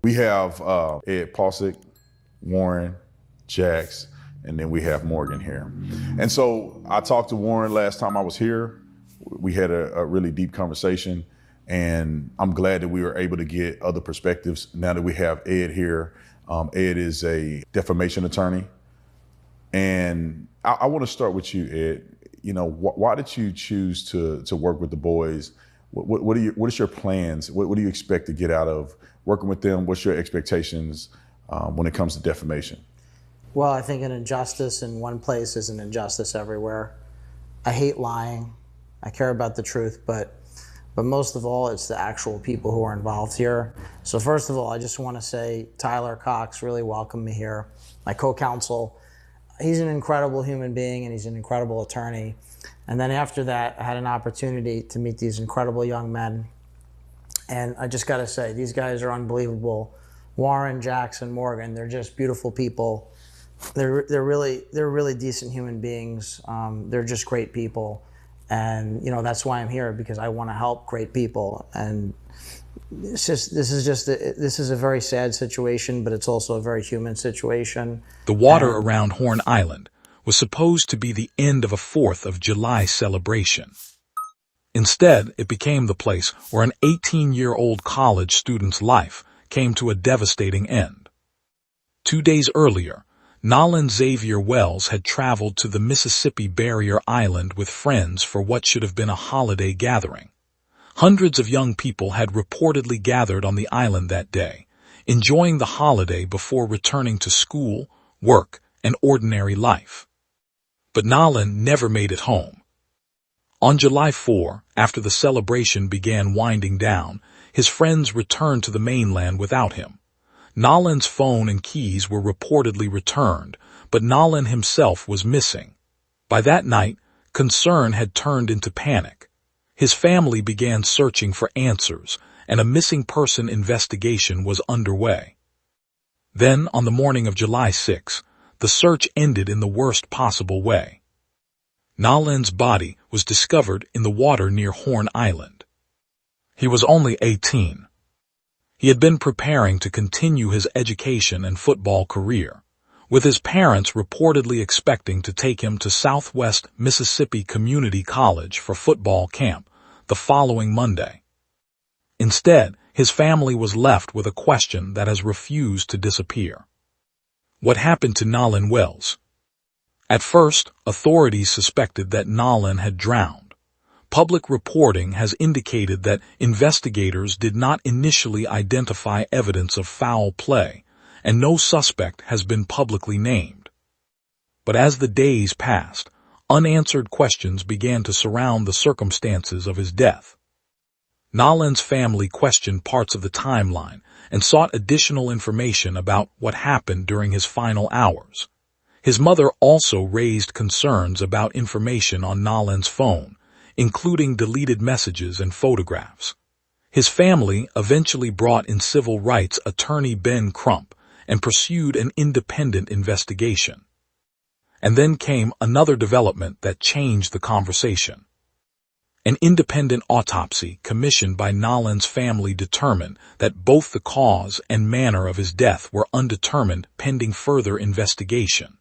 We have Ed Pausick, Warren, Jax, and then we have Morgan here. And so I talked to Warren last time I was here. We had a really deep conversation, and I'm glad that we were able to get other perspectives now that we have Ed here. Ed is a defamation attorney. And I want to start with you, Ed. You know, why did you choose to work with the boys? What is your plans? What do you expect to get out of working with them? What's your expectations when it comes to defamation? Well, I think an injustice in one place is an injustice everywhere. I hate lying. I care about the truth, but most of all, it's the actual people who are involved here. So first of all, I just want to say Tyler Cox really welcomed me here. My co-counsel, he's an incredible human being and he's an incredible attorney. And then after that, I had an opportunity to meet these incredible young men. And I just got to say, these guys are unbelievable. Warren, Jackson, Morgan, they're just beautiful people. They're really decent human beings. They're just great people. And, you know, that's why I'm here, because I want to help great people. And this is a very sad situation, but it's also a very human situation. The water around Horn Island was supposed to be the end of a 4th of July celebration. Instead, it became the place where an 18-year-old college student's life came to a devastating end. 2 days earlier, Nolan Xavier Wells had traveled to the Mississippi Barrier Island with friends for what should have been a holiday gathering. Hundreds of young people had reportedly gathered on the island that day, enjoying the holiday before returning to school, work, and ordinary life. But Nolan never made it home. On July 4, after the celebration began winding down, his friends returned to the mainland without him. Nolan's phone and keys were reportedly returned, but Nolan himself was missing. By that night, concern had turned into panic. His family began searching for answers, and a missing person investigation was underway. Then, on the morning of July 6, the search ended in the worst possible way. Nolan's body was discovered in the water near Horn Island. He was only 18. He had been preparing to continue his education and football career, with his parents reportedly expecting to take him to Southwest Mississippi Community College for football camp the following Monday. Instead, his family was left with a question that has refused to disappear. What happened to Nolan Wells? At first, authorities suspected that Nolan had drowned. Public reporting has indicated that investigators did not initially identify evidence of foul play, and no suspect has been publicly named. But as the days passed, unanswered questions began to surround the circumstances of his death. Nolan's family questioned parts of the timeline and sought additional information about what happened during his final hours. His mother also raised concerns about information on Nolan's phone, including deleted messages and photographs. His family eventually brought in civil rights attorney Ben Crump and pursued an independent investigation. And then came another development that changed the conversation. An independent autopsy commissioned by Nolan's family determined that both the cause and manner of his death were undetermined pending further investigation.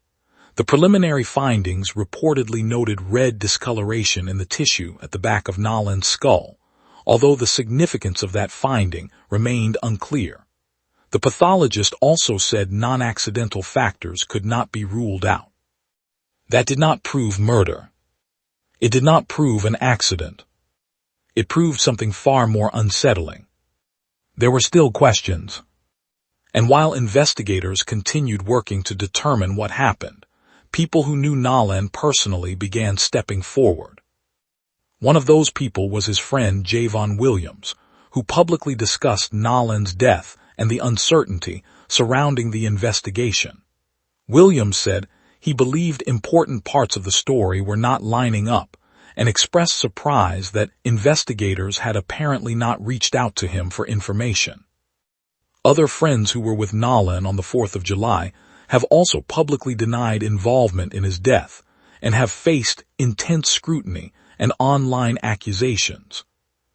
The preliminary findings reportedly noted red discoloration in the tissue at the back of Nolan's skull, although the significance of that finding remained unclear. The pathologist also said non-accidental factors could not be ruled out. That did not prove murder. It did not prove an accident. It proved something far more unsettling. There were still questions. And while investigators continued working to determine what happened, people who knew Nolan personally began stepping forward. One of those people was his friend Javon Williams, who publicly discussed Nolan's death and the uncertainty surrounding the investigation. Williams said he believed important parts of the story were not lining up and expressed surprise that investigators had apparently not reached out to him for information. Other friends who were with Nolan on the 4th of July have also publicly denied involvement in his death and have faced intense scrutiny and online accusations.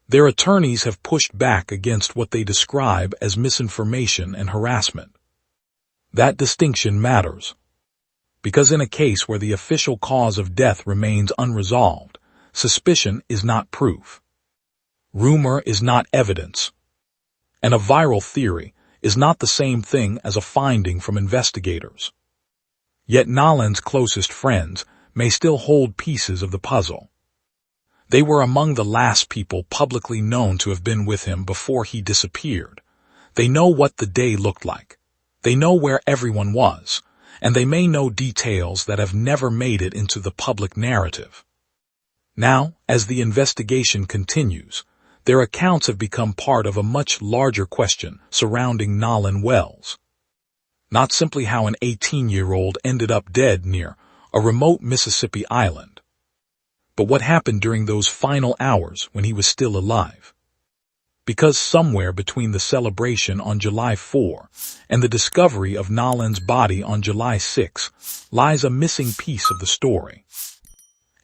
Their attorneys have pushed back against what they describe as misinformation and harassment. That distinction matters, because in a case where the official cause of death remains unresolved, suspicion is not proof. Rumor is not evidence. And a viral theory is not the same thing as a finding from investigators. Yet Nolan's closest friends may still hold pieces of the puzzle. They were among the last people publicly known to have been with him before he disappeared. They know what the day looked like. They know where everyone was, and they may know details that have never made it into the public narrative. Now, as the investigation continues, their accounts have become part of a much larger question surrounding Nolan Wells. Not simply how an 18-year-old ended up dead near a remote Mississippi island, but what happened during those final hours when he was still alive. Because somewhere between the celebration on July 4 and the discovery of Nolan's body on July 6 lies a missing piece of the story.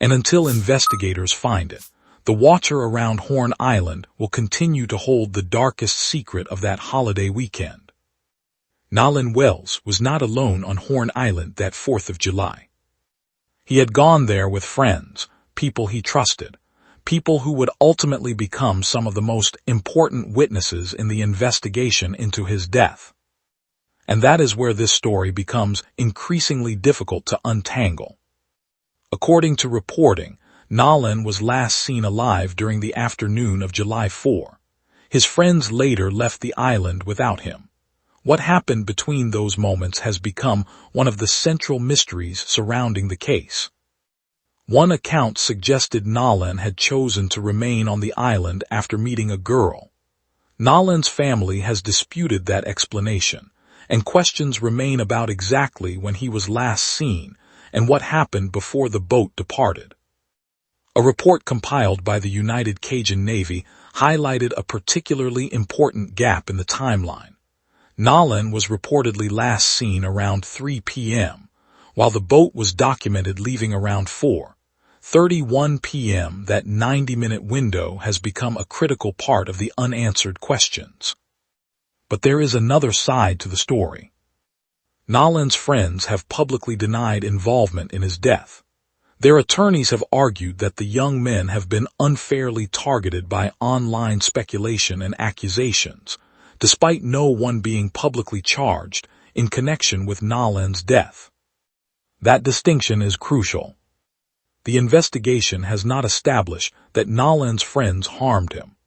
And until investigators find it, the watcher around Horn Island will continue to hold the darkest secret of that holiday weekend. Nolan Wells was not alone on Horn Island that 4th of July. He had gone there with friends, people he trusted, people who would ultimately become some of the most important witnesses in the investigation into his death. And that is where this story becomes increasingly difficult to untangle. According to reporting, Nolan was last seen alive during the afternoon of July 4. His friends later left the island without him. What happened between those moments has become one of the central mysteries surrounding the case. One account suggested Nolan had chosen to remain on the island after meeting a girl. Nolan's family has disputed that explanation, and questions remain about exactly when he was last seen and what happened before the boat departed. A report compiled by the United Cajun Navy highlighted a particularly important gap in the timeline. Nolan was reportedly last seen around 3 p.m., while the boat was documented leaving around 4:31 p.m. That 90-minute window has become a critical part of the unanswered questions. But there is another side to the story. Nolan's friends have publicly denied involvement in his death. Their attorneys have argued that the young men have been unfairly targeted by online speculation and accusations, despite no one being publicly charged in connection with Nolan's death. That distinction is crucial. The investigation has not established that Nolan's friends harmed him.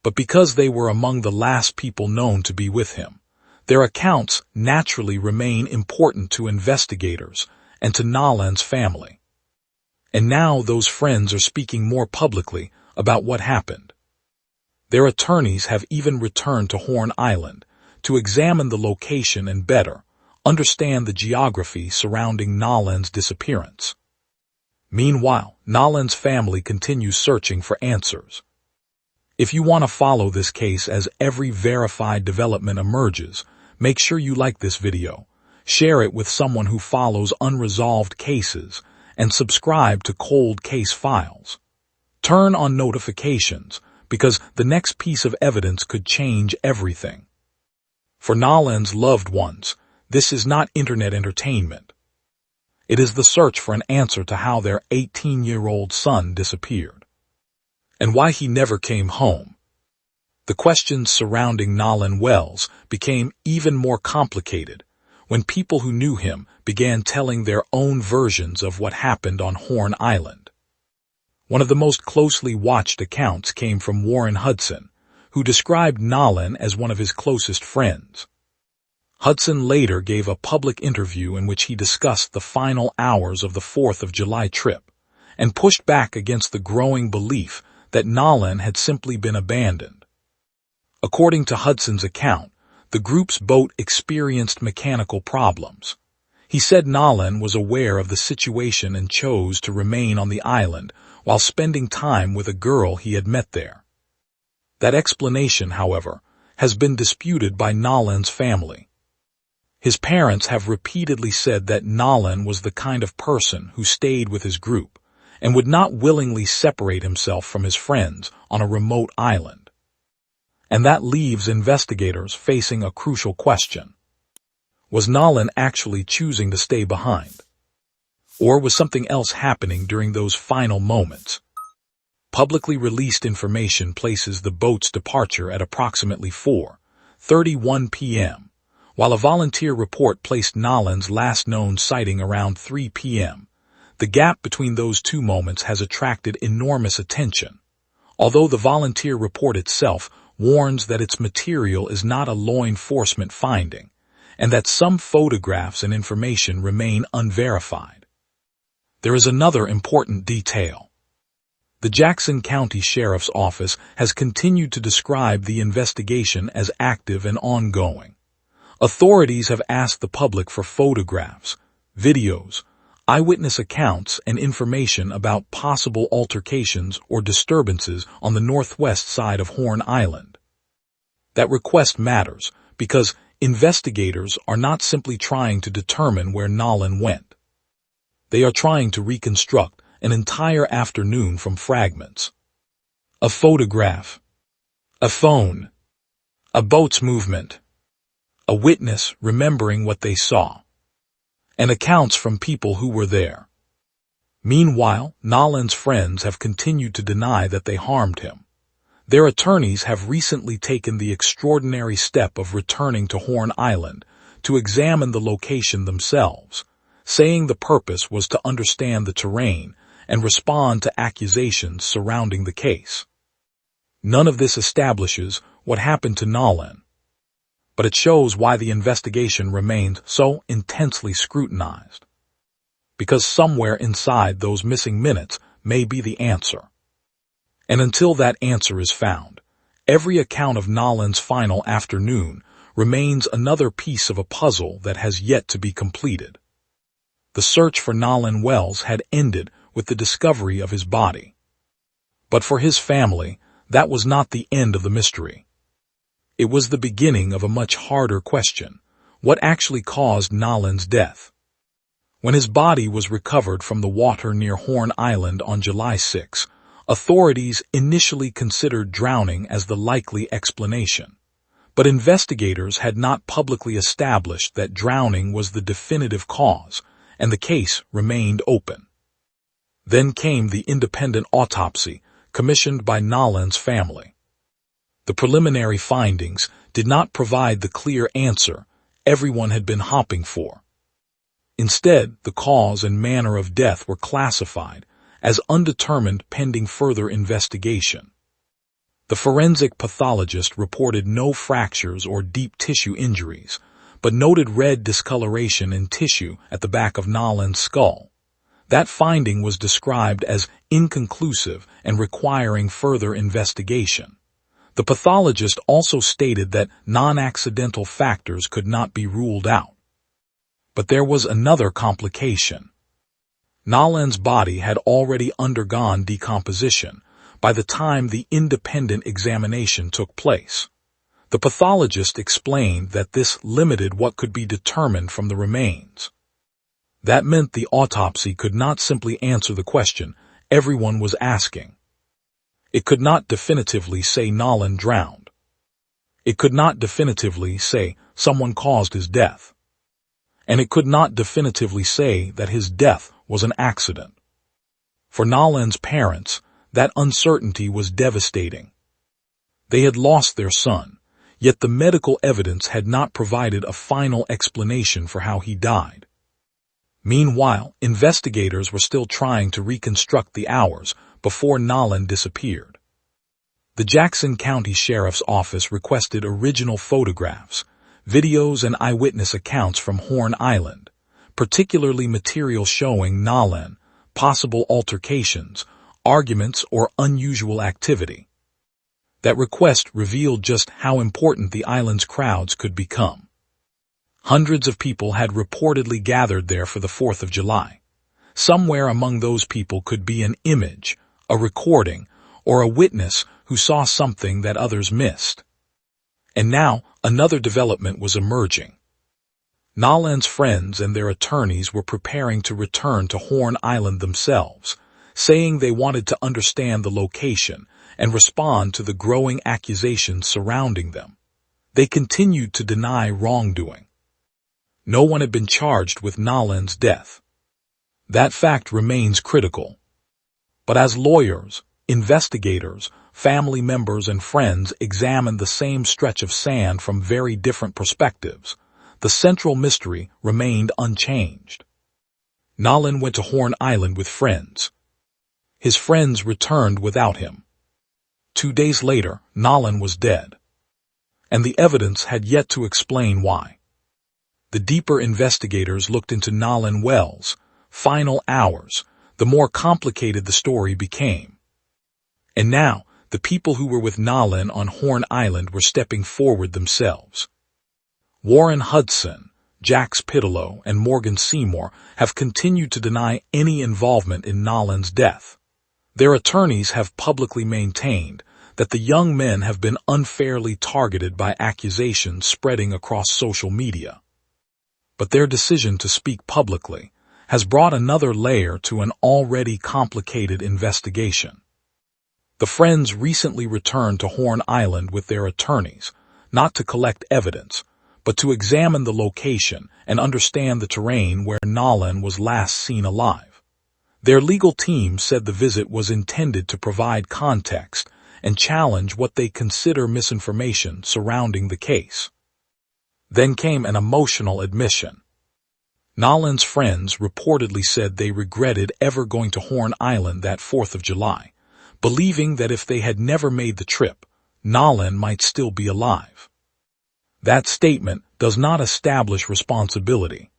But because they were among the last people known to be with him, their accounts naturally remain important to investigators and to Nolan's family. And now those friends are speaking more publicly about what happened. Their attorneys have even returned to Horn Island to examine the location and better understand the geography surrounding Nolan's disappearance. Meanwhile, Nolan's family continues searching for answers. If you want to follow this case as every verified development emerges, make sure you like this video, share it with someone who follows unresolved cases, and subscribe to Cold Case Files. Turn on notifications, because the next piece of evidence could change everything. For Nolan's loved ones, this is not internet entertainment. It is the search for an answer to how their 18-year-old son disappeared, and why he never came home. The questions surrounding Nolan Wells became even more complicated when people who knew him began telling their own versions of what happened on Horn Island. One of the most closely watched accounts came from Warren Hudson, who described Nolan as one of his closest friends. Hudson later gave a public interview in which he discussed the final hours of the 4th of July trip and pushed back against the growing belief that Nolan had simply been abandoned. According to Hudson's account, the group's boat experienced mechanical problems. He said Nolan was aware of the situation and chose to remain on the island while spending time with a girl he had met there. That explanation, however, has been disputed by Nolan's family. His parents have repeatedly said that Nolan was the kind of person who stayed with his group and would not willingly separate himself from his friends on a remote island. And that leaves investigators facing a crucial question. Was Nolan actually choosing to stay behind? Or was something else happening during those final moments? Publicly released information places the boat's departure at approximately 4:31 p.m., while a volunteer report placed Nolan's last known sighting around 3 p.m. The gap between those two moments has attracted enormous attention, although the volunteer report itself warns that its material is not a law enforcement finding, and that some photographs and information remain unverified. There is another important detail. The Jackson County Sheriff's Office has continued to describe the investigation as active and ongoing. Authorities have asked the public for photographs, videos, eyewitness accounts, and information about possible altercations or disturbances on the northwest side of Horn Island. That request matters because investigators are not simply trying to determine where Nolan went. They are trying to reconstruct an entire afternoon from fragments. A photograph, a phone, a boat's movement, a witness remembering what they saw, and accounts from people who were there. Meanwhile, Nolan's friends have continued to deny that they harmed him. Their attorneys have recently taken the extraordinary step of returning to Horn Island to examine the location themselves, saying the purpose was to understand the terrain and respond to accusations surrounding the case. None of this establishes what happened to Nolan, but it shows why the investigation remained so intensely scrutinized. Because somewhere inside those missing minutes may be the answer. And until that answer is found, every account of Nolan's final afternoon remains another piece of a puzzle that has yet to be completed. The search for Nolan Wells had ended with the discovery of his body. But for his family, that was not the end of the mystery. It was the beginning of a much harder question: what actually caused Nolan's death? When his body was recovered from the water near Horn Island on July 6, authorities initially considered drowning as the likely explanation. But investigators had not publicly established that drowning was the definitive cause, and the case remained open. Then came the independent autopsy commissioned by Nolan's family. The preliminary findings did not provide the clear answer everyone had been hoping for. Instead, the cause and manner of death were classified as undetermined pending further investigation. The forensic pathologist reported no fractures or deep tissue injuries, but noted red discoloration in tissue at the back of Nolan's skull. That finding was described as inconclusive and requiring further investigation. The pathologist also stated that non-accidental factors could not be ruled out. But there was another complication. Nolan's body had already undergone decomposition by the time the independent examination took place. The pathologist explained that this limited what could be determined from the remains. That meant the autopsy could not simply answer the question everyone was asking. It could not definitively say Nolan drowned. It could not definitively say someone caused his death. And it could not definitively say that his death was an accident. For Nolan's parents, that uncertainty was devastating. They had lost their son, yet the medical evidence had not provided a final explanation for how he died. Meanwhile, investigators were still trying to reconstruct the hours before Nolan disappeared. The Jackson County Sheriff's Office requested original photographs, videos, and eyewitness accounts from Horn Island, particularly material showing Nolan, possible altercations, arguments, or unusual activity. That request revealed just how important the island's crowds could become. Hundreds of people had reportedly gathered there for the 4th of July. Somewhere among those people could be an image, a recording, or a witness who saw something that others missed. And now, another development was emerging. Nolan's friends and their attorneys were preparing to return to Horn Island themselves, saying they wanted to understand the location and respond to the growing accusations surrounding them. They continued to deny wrongdoing. No one had been charged with Nolan's death. That fact remains critical. But as lawyers, investigators, family members, and friends examined the same stretch of sand from very different perspectives, the central mystery remained unchanged. Nolan went to Horn Island with friends. His friends returned without him. 2 days later, Nolan was dead. And the evidence had yet to explain why. The deeper investigators looked into Nolan Wells' final hours, the more complicated the story became. And now, the people who were with Nolan on Horn Island were stepping forward themselves. Warren Hudson, Jax Pitalow, and Morgan Seymour have continued to deny any involvement in Nolan's death. Their attorneys have publicly maintained that the young men have been unfairly targeted by accusations spreading across social media. But their decision to speak publicly has brought another layer to an already complicated investigation. The friends recently returned to Horn Island with their attorneys, not to collect evidence, but to examine the location and understand the terrain where Nolan was last seen alive. Their legal team said the visit was intended to provide context and challenge what they consider misinformation surrounding the case. Then came an emotional admission. Nolan's friends reportedly said they regretted ever going to Horn Island that 4th of July, believing that if they had never made the trip, Nolan might still be alive. That statement does not establish responsibility,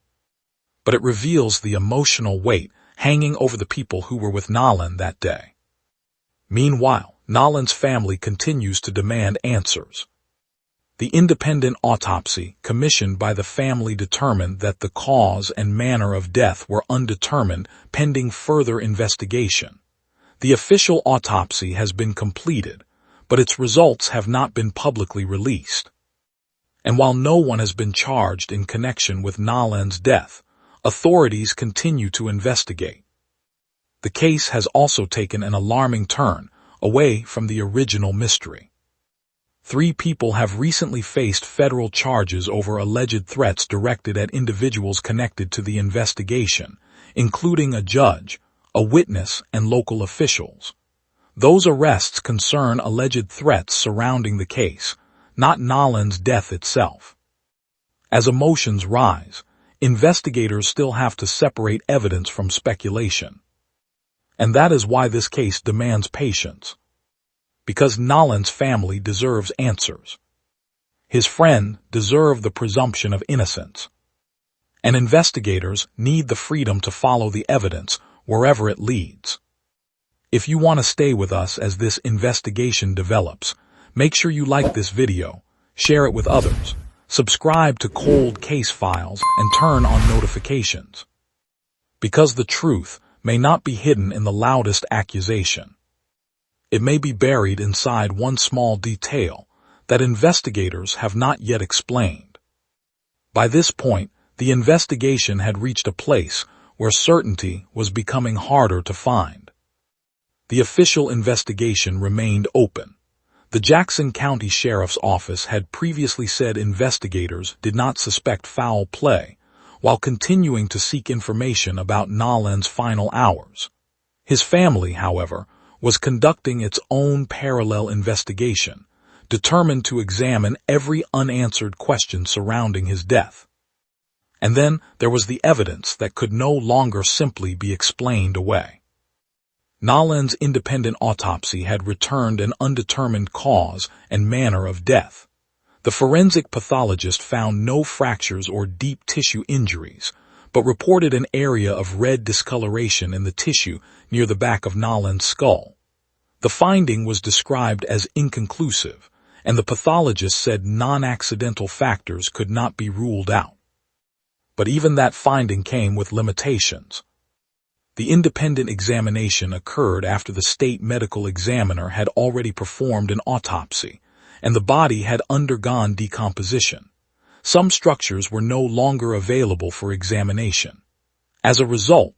but it reveals the emotional weight hanging over the people who were with Nolan that day. Meanwhile, Nolan's family continues to demand answers. The independent autopsy commissioned by the family determined that the cause and manner of death were undetermined pending further investigation. The official autopsy has been completed, but its results have not been publicly released. And while no one has been charged in connection with Nolan's death, authorities continue to investigate. The case has also taken an alarming turn away from the original mystery. 3 people have recently faced federal charges over alleged threats directed at individuals connected to the investigation, including a judge, a witness, and local officials. Those arrests concern alleged threats surrounding the case, not Nolan's death itself. As emotions rise, investigators still have to separate evidence from speculation. And that is why this case demands patience. Because Nolan's family deserves answers. His friend deserves the presumption of innocence. And investigators need the freedom to follow the evidence wherever it leads. If you want to stay with us as this investigation develops, make sure you like this video, share it with others, subscribe to Cold Case Files, and turn on notifications. Because the truth may not be hidden in the loudest accusation. It may be buried inside one small detail that investigators have not yet explained. By this point, the investigation had reached a place where certainty was becoming harder to find. The official investigation remained open. The Jackson County Sheriff's Office had previously said investigators did not suspect foul play, while continuing to seek information about Nolan's final hours. His family, however, was conducting its own parallel investigation, determined to examine every unanswered question surrounding his death. And then there was the evidence that could no longer simply be explained away. Nolan's independent autopsy had returned an undetermined cause and manner of death. The forensic pathologist found no fractures or deep tissue injuries, but reported an area of red discoloration in the tissue near the back of Nolan's skull. The finding was described as inconclusive, and the pathologist said non-accidental factors could not be ruled out. But even that finding came with limitations. The independent examination occurred after the state medical examiner had already performed an autopsy, and the body had undergone decomposition. Some structures were no longer available for examination. As a result,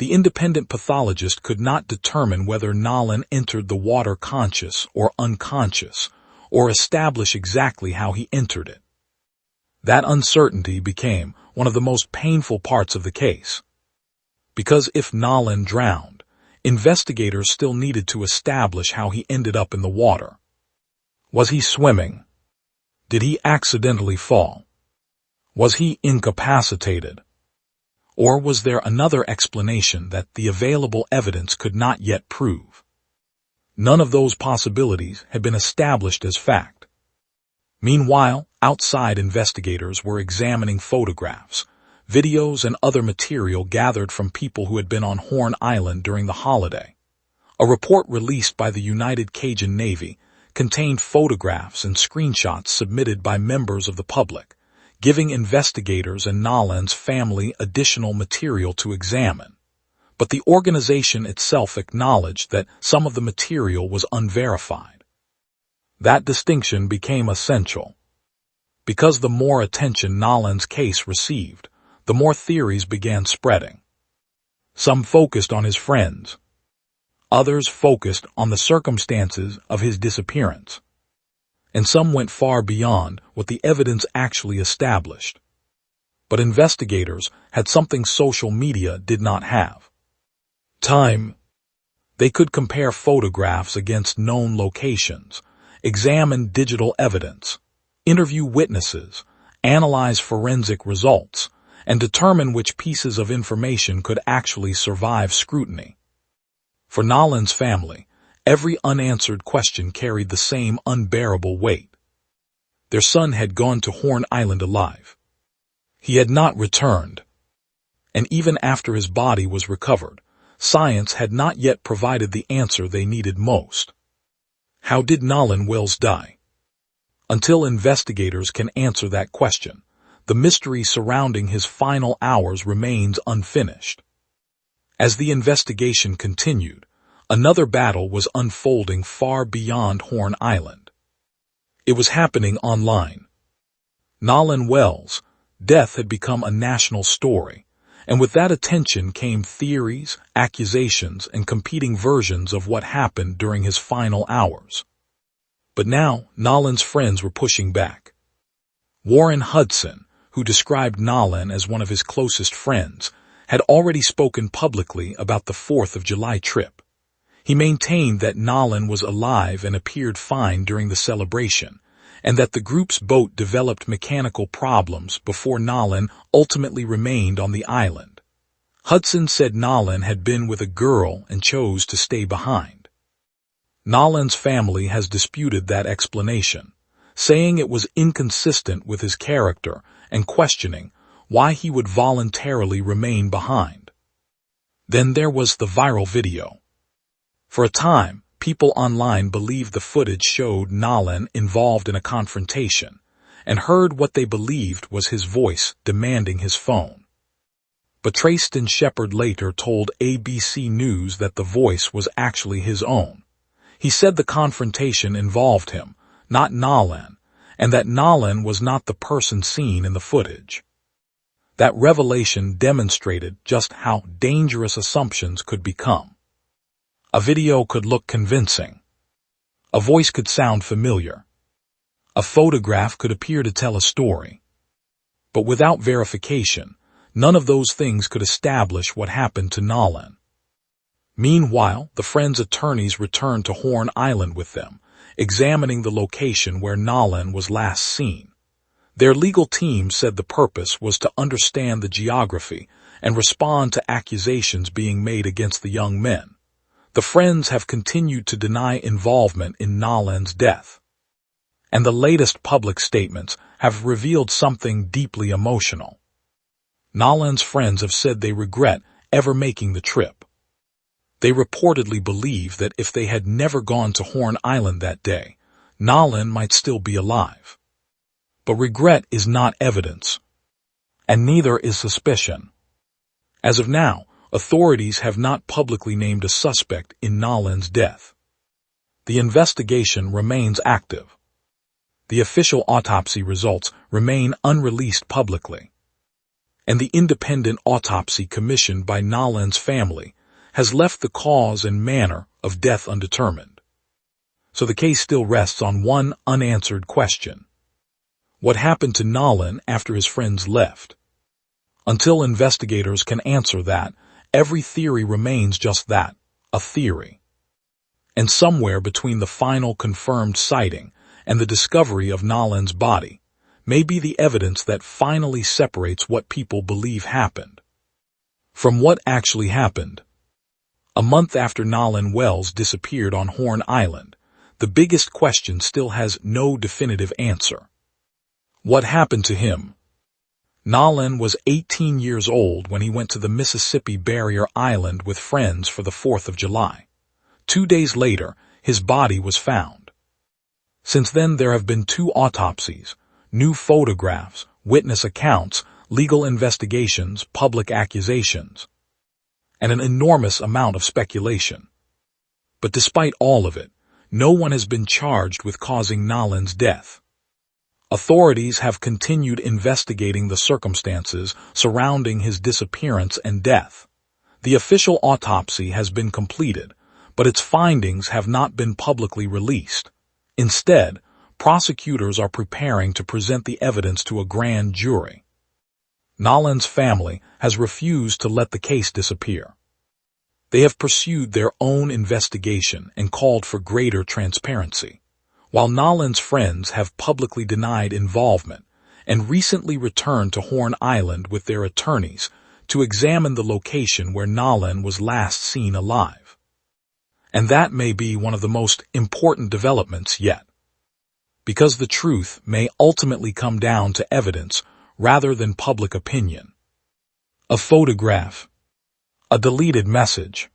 the independent pathologist could not determine whether Nolan entered the water conscious or unconscious, or establish exactly how he entered it. That uncertainty became one of the most painful parts of the case. Because if Nolan drowned, investigators still needed to establish how he ended up in the water. Was he swimming? Did he accidentally fall? Was he incapacitated? Or was there another explanation that the available evidence could not yet prove? None of those possibilities had been established as fact. Meanwhile, outside investigators were examining photographs, videos, and other material gathered from people who had been on Horn Island during the holiday. A report released by the United Cajun Navy contained photographs and screenshots submitted by members of the public, giving investigators and Nolan's family additional material to examine. But the organization itself acknowledged that some of the material was unverified. That distinction became essential. Because the more attention Nolan's case received, the more theories began spreading. Some focused on his friends. Others focused on the circumstances of his disappearance. And some went far beyond what the evidence actually established. But investigators had something social media did not have. Time. They could compare photographs against known locations, examine digital evidence, interview witnesses, analyze forensic results, and determine which pieces of information could actually survive scrutiny. For Nolan's family, every unanswered question carried the same unbearable weight. Their son had gone to Horn Island alive. He had not returned. And even after his body was recovered, science had not yet provided the answer they needed most. How did Nolan Wells die? Until investigators can answer that question, the mystery surrounding his final hours remains unfinished. As the investigation continued, another battle was unfolding far beyond Horn Island. It was happening online. Nolan Wells' death had become a national story, and with that attention came theories, accusations, and competing versions of what happened during his final hours. But now, Nolan's friends were pushing back. Warren Hudson, who described Nolan as one of his closest friends, had already spoken publicly about the 4th of July trip. He maintained that Nolan was alive and appeared fine during the celebration, and that the group's boat developed mechanical problems before Nolan ultimately remained on the island. Hudson said Nolan had been with a girl and chose to stay behind. Nolan's family has disputed that explanation, saying it was inconsistent with his character and questioning why he would voluntarily remain behind. Then there was the viral video. For a time, people online believed the footage showed Nolan involved in a confrontation and heard what they believed was his voice demanding his phone. But Trayston Shepard later told ABC News that the voice was actually his own. He said the confrontation involved him, not Nolan, and that Nolan was not the person seen in the footage. That revelation demonstrated just how dangerous assumptions could become. A video could look convincing. A voice could sound familiar. A photograph could appear to tell a story. But without verification, none of those things could establish what happened to Nolan. Meanwhile, the friends' attorneys returned to Horn Island with them, examining the location where Nolan was last seen. Their legal team said the purpose was to understand the geography and respond to accusations being made against the young men. The friends have continued to deny involvement in Nolan's death. And the latest public statements have revealed something deeply emotional. Nolan's friends have said they regret ever making the trip. They reportedly believe that if they had never gone to Horn Island that day, Nolan might still be alive. But regret is not evidence, and neither is suspicion. As of now, authorities have not publicly named a suspect in Nolan's death. The investigation remains active. The official autopsy results remain unreleased publicly. and the independent autopsy commissioned by Nolan's family has left the cause and manner of death undetermined. So the case still rests on one unanswered question. What happened to Nolan after his friends left? Until investigators can answer that, every theory remains just that, a theory. And somewhere between the final confirmed sighting and the discovery of Nolan's body may be the evidence that finally separates what people believe happened from what actually happened. A month after Nolan Wells disappeared on Horn Island, the biggest question still has no definitive answer. What happened to him? Nolan was 18 years old when he went to the Mississippi Barrier Island with friends for the 4th of July. 2 days later, his body was found. Since then, there have been 2 autopsies, new photographs, witness accounts, legal investigations, public accusations, and an enormous amount of speculation. But despite all of it, no one has been charged with causing Nolan's death. Authorities have continued investigating the circumstances surrounding his disappearance and death. The official autopsy has been completed, but its findings have not been publicly released. Instead, prosecutors are preparing to present the evidence to a grand jury. Nolan's family has refused to let the case disappear. They have pursued their own investigation and called for greater transparency, while Nolan's friends have publicly denied involvement and recently returned to Horn Island with their attorneys to examine the location where Nolan was last seen alive. And that may be one of the most important developments yet, because the truth may ultimately come down to evidence rather than public opinion. A photograph, a deleted message,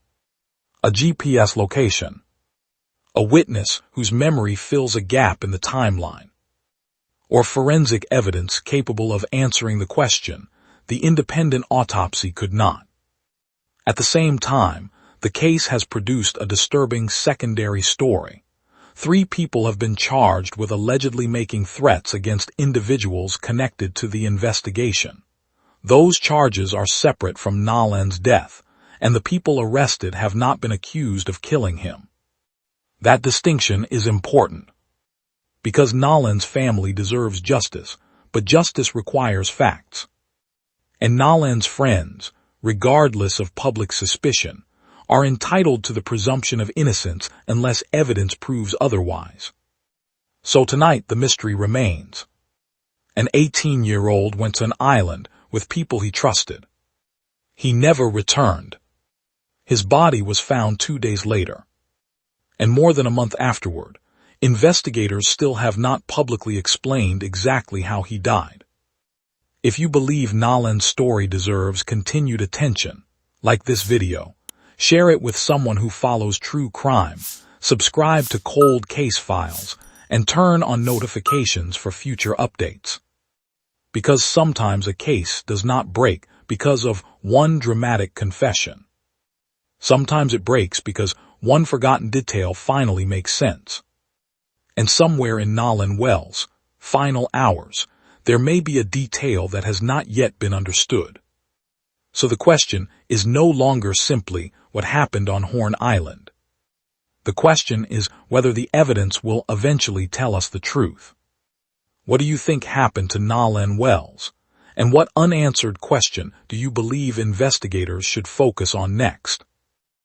a GPS location, a witness whose memory fills a gap in the timeline, or forensic evidence capable of answering the question the independent autopsy could not. At the same time, the case has produced a disturbing secondary story. 3 people have been charged with allegedly making threats against individuals connected to the investigation. Those charges are separate from Nolan's death, and the people arrested have not been accused of killing him. That distinction is important, because Nolan's family deserves justice, but justice requires facts. And Nolan's friends, regardless of public suspicion, are entitled to the presumption of innocence unless evidence proves otherwise. So tonight the mystery remains. An 18-year-old went to an island with people he trusted. He never returned. His body was found 2 days later. And more than a month afterward, investigators still have not publicly explained exactly how he died. If you believe Nolan's story deserves continued attention, like this video, share it with someone who follows true crime, subscribe to Cold Case Files, and turn on notifications for future updates. Because sometimes a case does not break because of one dramatic confession. Sometimes it breaks because one forgotten detail finally makes sense. And somewhere in Nolan Wells' final hours, there may be a detail that has not yet been understood. So the question is no longer simply what happened on Horn Island. The question is whether the evidence will eventually tell us the truth. What do you think happened to Nolan Wells? And what unanswered question do you believe investigators should focus on next?